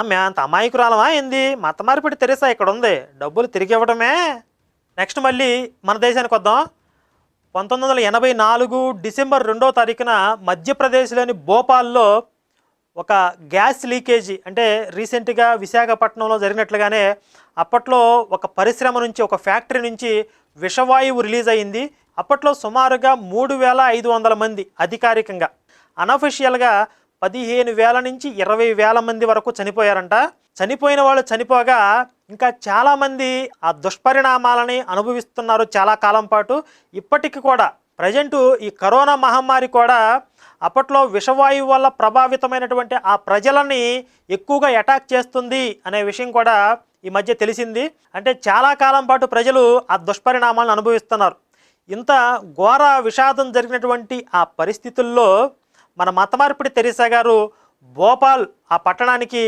మేమంత అమాయకురాలమా ఏంది? మత మార్పిడి తెరిసా ఇక్కడ ఉంది, డబ్బులు తిరిగి ఇవ్వడమే. నెక్స్ట్ మళ్ళీ మన దేశానికి వద్దాం. 1984 డిసెంబర్ 2వ తారీఖున మధ్యప్రదేశ్లోని భోపాల్లో ఒక గ్యాస్ లీకేజీ, అంటే రీసెంట్గా విశాఖపట్నంలో జరిగినట్లుగానే అప్పట్లో ఒక పరిశ్రమ నుంచి, ఒక ఫ్యాక్టరీ నుంచి విషవాయువు రిలీజ్ అయ్యింది. అప్పట్లో సుమారుగా 3500 మంది అధికారికంగా, అనఫిషియల్గా 15,000 నుంచి 20,000 మంది వరకు చనిపోయారంట. చనిపోయిన వాళ్ళు చనిపోగా ఇంకా చాలామంది ఆ దుష్పరిణామాలని అనుభవిస్తున్నారు చాలా కాలం పాటు. ఇప్పటికి కూడా ప్రజెంటు ఈ కరోనా మహమ్మారి కూడా అప్పట్లో విషవాయువు వల్ల ప్రభావితమైనటువంటి ఆ ప్రజలని ఎక్కువగా అటాక్ చేస్తుంది అనే విషయం కూడా ఈ మధ్య తెలిసింది. అంటే చాలా కాలం పాటు ప్రజలు ఆ దుష్పరిణామాలను అనుభవిస్తున్నారు. ఇంత ఘోర విషాదం జరిగినటువంటి ఆ పరిస్థితుల్లో మన మతమార్పిడి తెరీసా గారు భోపాల్ ఆ పట్టణానికి